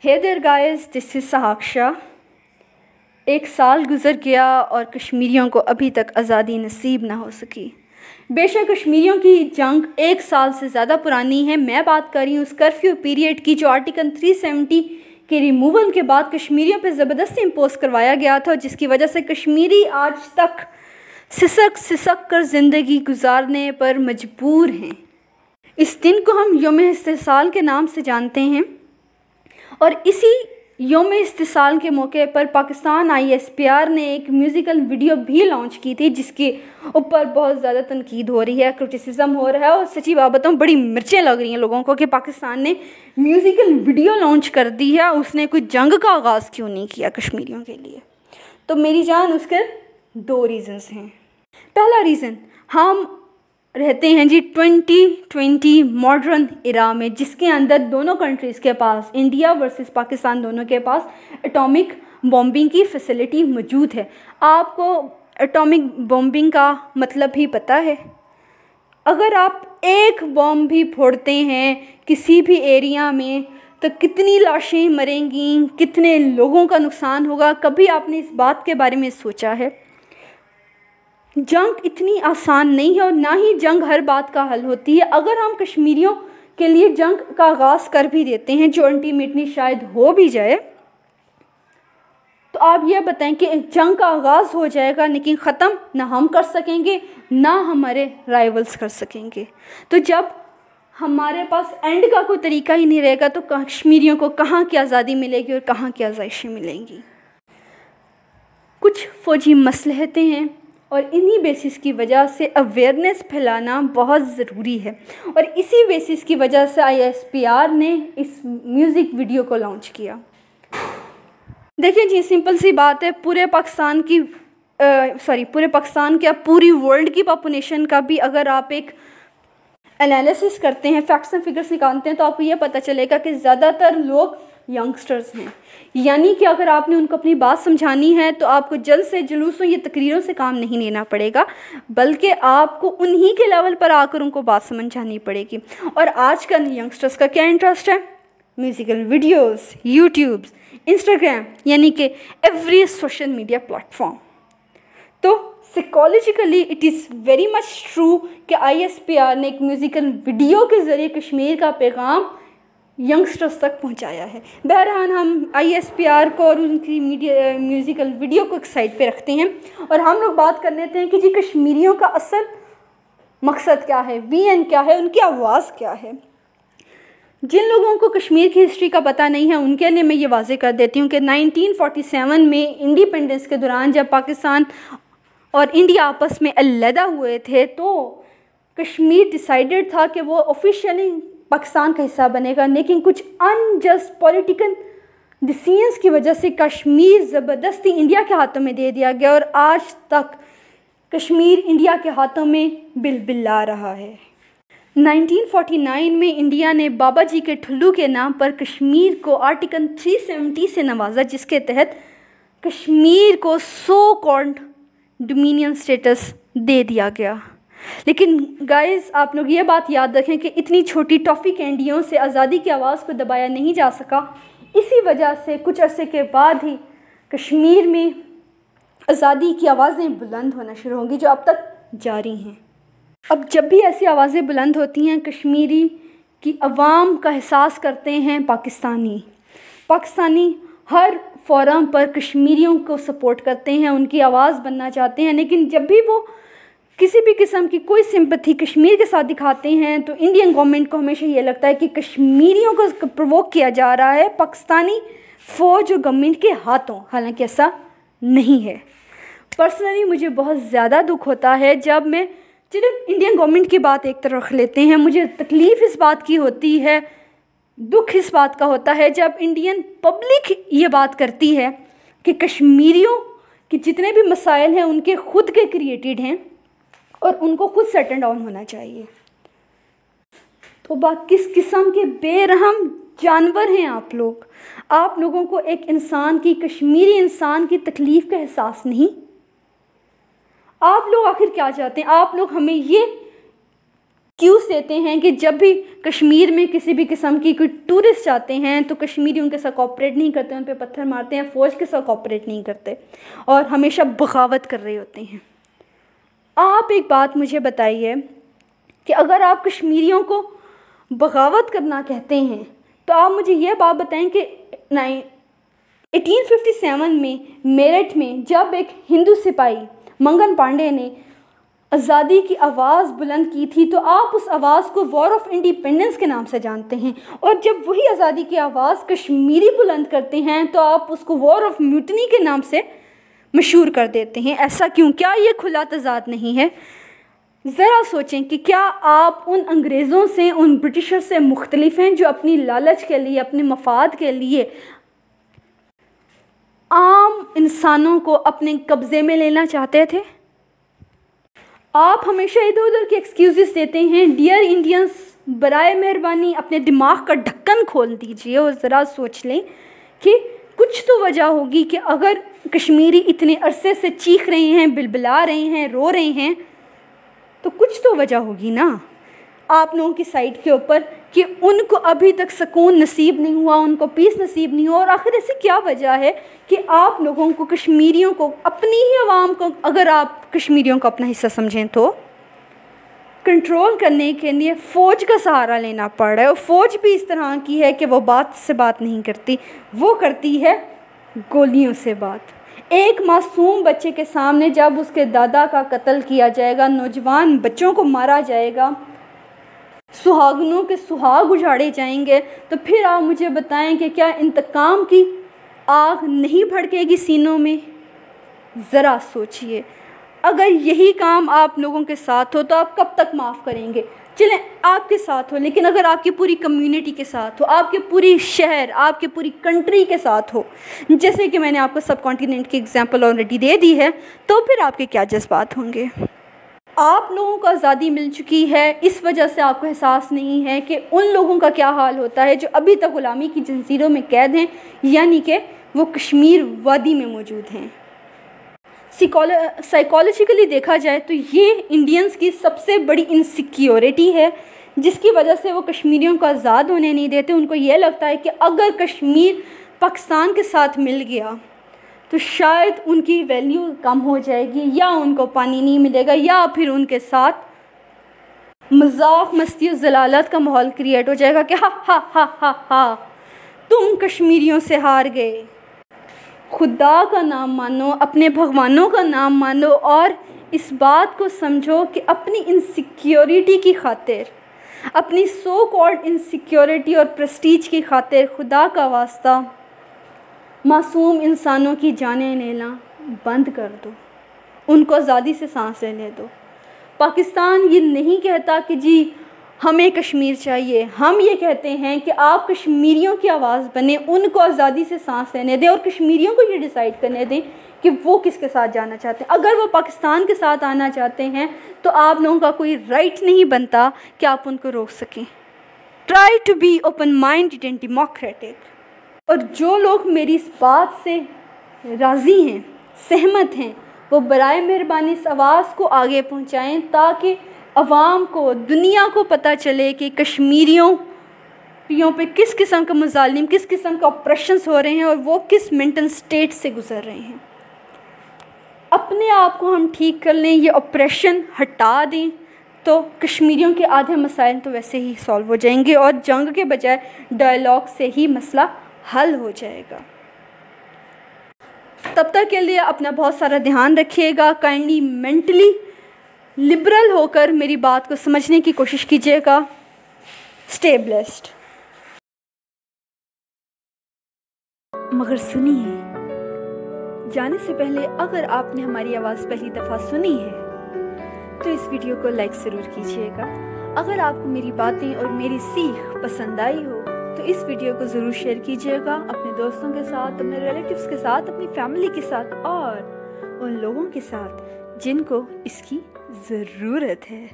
Hey there guys, this is Saksha. एक साल गुज़र गया और कश्मीरियों को अभी तक आज़ादी नसीब ना हो सकी। बेशक कश्मीरियों की जंग एक साल से ज़्यादा पुरानी है। मैं बात कर रही हूँ उस कर्फ्यू पीरियड की जो आर्टिकल 370 के रिमूवल के बाद कश्मीरियों पर ज़बरदस्ती इम्पोज करवाया गया था, जिसकी वजह से कश्मीरी आज तक सिसक कर ज़िंदगी गुजारने पर मजबूर हैं। इस दिन को हम यौम इस्तिसाल के नाम से जानते हैं और इसी यौम इस्तिसाल के मौके पर पाकिस्तान ISPR ने एक म्यूज़िकल वीडियो भी लॉन्च की थी, जिसके ऊपर बहुत ज़्यादा तनकीद हो रही है, क्रिटिसिज्म हो रहा है और सच्ची बात बताऊँ बड़ी मिर्चें लग रही हैं लोगों को कि पाकिस्तान ने म्यूज़िकल वीडियो लॉन्च कर दी है, उसने कोई जंग का आगाज़ क्यों नहीं किया कश्मीरियों के लिए। तो मेरी जान उसके 2 रीज़न्स हैं। पहला रीज़न, हम रहते हैं जी 2020 मॉडर्न इरा में, जिसके अंदर दोनों कंट्रीज़ के पास, इंडिया वर्सेस पाकिस्तान, दोनों के पास एटॉमिक बॉम्बिंग की फैसिलिटी मौजूद है। आपको एटॉमिक बॉम्बिंग का मतलब ही पता है? अगर आप एक बॉम्ब भी फोड़ते हैं किसी भी एरिया में तो कितनी लाशें मरेंगी, कितने लोगों का नुकसान होगा। कभी आपने इस बात के बारे में सोचा है? जंग इतनी आसान नहीं है और ना ही जंग हर बात का हल होती है। अगर हम कश्मीरियों के लिए जंग का आगाज़ कर भी देते हैं, जो अल्टीमेटली शायद हो भी जाए, तो आप ये बताएं कि जंग का आगाज़ हो जाएगा लेकिन ख़त्म ना हम कर सकेंगे ना हमारे राइवल्स कर सकेंगे। तो जब हमारे पास एंड का कोई तरीका ही नहीं रहेगा तो कश्मीरियों को कहाँ की आज़ादी मिलेगी और कहाँ की आज़ाइशें मिलेंगी। कुछ फ़ौजी मसलहतें हैं और इन्हीं बेसिस की वजह से अवेयरनेस फैलाना बहुत ज़रूरी है और इसी बेसिस की वजह से ISPR ने इस म्यूज़िक वीडियो को लॉन्च किया। देखिए जी, सिंपल सी बात है, पूरे पाकिस्तान क्या पूरी वर्ल्ड की पॉपुलेशन का भी अगर आप एक एनालिसिस करते हैं, फैक्ट्स एंड फिगर्स निकालते हैं, तो आपको ये पता चलेगा कि ज़्यादातर लोग यंगस्टर्स हैं। यानी कि अगर आपने उनको अपनी बात समझानी है तो आपको जल्द से जुलूसों या तकरीरों से काम नहीं लेना पड़ेगा, बल्कि आपको उन्हीं के लेवल पर आकर उनको बात समझानी पड़ेगी। और आजकल यंगस्टर्स का क्या इंटरेस्ट है? म्यूज़िकल वीडियोस, यूट्यूब, इंस्टाग्राम, यानी कि एवरी सोशल मीडिया प्लेटफॉर्म। तो psychologically it is very much true कि ISPR ने एक म्यूज़िकल वीडियो के ज़रिए कश्मीर का पैगाम यंगस्टर्स तक पहुंचाया है। बहरहाल हम ISPR को और उनकी म्यूज़िकल वीडियो को एक साइड पे रखते हैं और हम लोग बात कर लेते हैं कि जी कश्मीरियों का असल मकसद क्या है, VN क्या है, उनकी आवाज़ क्या है। जिन लोगों को कश्मीर की हिस्ट्री का पता नहीं है उनके लिए मैं ये वाज़ेह कर देती हूँ कि 1947 में इंडिपेंडेंस के दौरान जब पाकिस्तान और इंडिया आपस में अलहदा हुए थे तो कश्मीर डिसाइडेड था कि वो ऑफिशियली पाकिस्तान का हिस्सा बनेगा, लेकिन कुछ अनजस्ट पॉलिटिकल डिसीजंस की वजह से कश्मीर ज़बरदस्ती इंडिया के हाथों में दे दिया गया और आज तक कश्मीर इंडिया के हाथों में बिलबिला रहा है। 1949 में इंडिया ने बाबा जी के ठुल्लू के नाम पर कश्मीर को आर्टिकल 370 से नवाजा, जिसके तहत कश्मीर को सो कॉल्ड डोमिनियन स्टेटस दे दिया गया। लेकिन गाइस, आप लोग ये बात याद रखें कि इतनी छोटी टॉफ़ी कैंडियों से आज़ादी की आवाज़ को दबाया नहीं जा सका। इसी वजह से कुछ अरसे के बाद ही कश्मीर में आज़ादी की आवाज़ें बुलंद होना शुरू होंगी, जो अब तक जारी हैं। अब जब भी ऐसी आवाज़ें बुलंद होती हैं, कश्मीरी की अवाम का एहसास करते हैं पाकिस्तानी हर फोरम पर कश्मीरियों को सपोर्ट करते हैं, उनकी आवाज़ बनना चाहते हैं। लेकिन जब भी वो किसी भी किस्म की कोई सिंपैथी कश्मीर के साथ दिखाते हैं तो इंडियन गवर्नमेंट को हमेशा ये लगता है कि कश्मीरियों को प्रोवोक किया जा रहा है पाकिस्तानी फ़ौज और गवर्नमेंट के हाथों, हालांकि ऐसा नहीं है। पर्सनली मुझे बहुत ज़्यादा दुख होता है जब मैं, चलिए इंडियन गवर्नमेंट की बात एक तरफ रख लेते हैं, मुझे तकलीफ़ इस बात की होती है, दुख इस बात का होता है जब इंडियन पब्लिक ये बात करती है कि कश्मीरियों के जितने भी मसाइल हैं उनके खुद के क्रिएटेड हैं और उनको खुद सेटल डाउन होना चाहिए। तो किस किस्म के बेरहम जानवर हैं आप लोग। आप लोगों को एक इंसान की, कश्मीरी इंसान की तकलीफ़ का एहसास नहीं। आप लोग आखिर क्या चाहते हैं? आप लोग हमें ये एक्सक्यूज़ देते हैं कि जब भी कश्मीर में किसी भी किस्म की कोई टूरिस्ट आते हैं तो कश्मीरी उनके साथ कोऑपरेट नहीं करते, उन पे पत्थर मारते हैं, फ़ौज के साथ कोऑपरेट नहीं करते और हमेशा बगावत कर रहे होते हैं। आप एक बात मुझे बताइए कि अगर आप कश्मीरियों को बगावत करना कहते हैं तो आप मुझे ये बात बताएं कि 1857 में मेरठ में जब एक हिंदू सिपाही मंगन पांडे ने आज़ादी की आवाज़ बुलंद की थी तो आप उस आवाज़ को वॉर ऑफ इंडिपेंडेंस के नाम से जानते हैं, और जब वही आज़ादी की आवाज़ कश्मीरी बुलंद करते हैं तो आप उसको वॉर ऑफ म्यूटनी के नाम से मशहूर कर देते हैं। ऐसा क्यों? क्या ये खुला तज़ाद नहीं है? ज़रा सोचें कि क्या आप उन अंग्रेज़ों से, उन ब्रिटिशर से मुख्तलिफ हैं जो अपनी लालच के लिए, अपने मफाद के लिए आम इंसानों को अपने कब्ज़े में लेना चाहते थे? आप हमेशा इधर उधर के एक्सक्यूज़ेस देते हैं। डियर इंडियंस, बराए मेहरबानी अपने दिमाग का ढक्कन खोल दीजिए और ज़रा सोच लें कि कुछ तो वजह होगी कि अगर कश्मीरी इतने अरसे से चीख रहे हैं, बिलबिला रहे हैं, रो रहे हैं, तो कुछ तो वजह होगी ना आप लोगों की साइड के ऊपर कि उनको अभी तक सुकून नसीब नहीं हुआ, उनको पीस नसीब नहीं हुआ। और आखिर ऐसी क्या वजह है कि आप लोगों को, कश्मीरियों को, अपनी ही आवाम को, अगर आप कश्मीरियों को अपना हिस्सा समझें तो कंट्रोल करने के लिए फ़ौज का सहारा लेना पड़ रहा है। और फ़ौज भी इस तरह की है कि वो बात से बात नहीं करती, वो करती है गोलियों से बात। एक मासूम बच्चे के सामने जब उसके दादा का कत्ल किया जाएगा, नौजवान बच्चों को मारा जाएगा, सुहागनों के सुहाग उजाड़े जाएंगे, तो फिर आप मुझे बताएं कि क्या इंतकाम की आग नहीं भड़केगी सीनों में? ज़रा सोचिए, अगर यही काम आप लोगों के साथ हो तो आप कब तक माफ़ करेंगे? चलें आपके साथ हो, लेकिन अगर आपकी पूरी कम्युनिटी के साथ हो, आपके पूरी शहर, आपके पूरी कंट्री के साथ हो, जैसे कि मैंने आपको सब कॉन्टिनेंट की एग्जांपल ऑलरेडी दे दी है, तो फिर आपके क्या जज्बात होंगे? आप लोगों को आज़ादी मिल चुकी है, इस वजह से आपको एहसास नहीं है कि उन लोगों का क्या हाल होता है जो अभी तक ग़ुलामी की जंजीरों में कैद हैं, यानी कि वो कश्मीर वादी में मौजूद हैं। साइकोलॉजिकली देखा जाए तो ये इंडियंस की सबसे बड़ी इनसिक्योरिटी है, जिसकी वजह से वो कश्मीरियों को आज़ाद होने नहीं देते। उनको ये लगता है कि अगर कश्मीर पाकिस्तान के साथ मिल गया तो शायद उनकी वैल्यू कम हो जाएगी, या उनको पानी नहीं मिलेगा, या फिर उनके साथ मजाक, मस्ती और ज़लालत का माहौल क्रिएट हो जाएगा कि हा हा हा हा हा तुम कश्मीरियों से हार गए। खुदा का नाम मानो, अपने भगवानों का नाम मानो, और इस बात को समझो कि अपनी इनसिक्योरिटी की खातिर, अपनी सो कॉल्ड इनसिक्योरिटी और प्रेस्टीज की खातिर खुदा का वास्ता मासूम इंसानों की जानें लेना बंद कर दो, उनको आज़ादी से सांस लेने दो। पाकिस्तान ये नहीं कहता कि जी हमें कश्मीर चाहिए, हम ये कहते हैं कि आप कश्मीरियों की आवाज़ बने, उनको आज़ादी से सांस लेने दें और कश्मीरियों को ये डिसाइड करने दें कि वो किसके साथ जाना चाहते हैं। अगर वो पाकिस्तान के साथ आना चाहते हैं तो आप लोगों का कोई राइट नहीं बनता कि आप उनको रोक सकें। Try to be open minded and democratic. और जो लोग मेरी इस बात से राज़ी हैं, सहमत हैं, वो बराए मेहरबानी इस आवाज़ को आगे पहुँचाएँ ताकि अवाम को, दुनिया को पता चले कि कश्मीरियों पे किस किस्म का मुजालिम, किस किस्म का ऑपरेशंस हो रहे हैं और वो किस मेंटल स्टेट से गुज़र रहे हैं। अपने आप को हम ठीक कर लें, ये ऑपरेशन हटा दें, तो कश्मीरियों के आधे मसाइल तो वैसे ही सॉल्व हो जाएंगे और जंग के बजाय डायलॉग से ही मसला हल हो जाएगा। तब तक के लिए अपना बहुत सारा ध्यान रखिएगा। काइंडली मेंटली लिबरल होकर मेरी बात को समझने की कोशिश कीजिएगा। Stay blessed. मगर सुनिए, जाने से पहले अगर आपने हमारी आवाज़ पहली दफ़ा सुनी है तो इस वीडियो को लाइक ज़रूर कीजिएगा। अगर आपको मेरी बातें और मेरी सीख पसंद आई हो तो इस वीडियो को ज़रूर शेयर कीजिएगा अपने दोस्तों के साथ, अपने रिलेटिव्स के साथ, अपनी फैमिली के साथ और उन लोगों के साथ जिनको इसकी ज़रूरत है।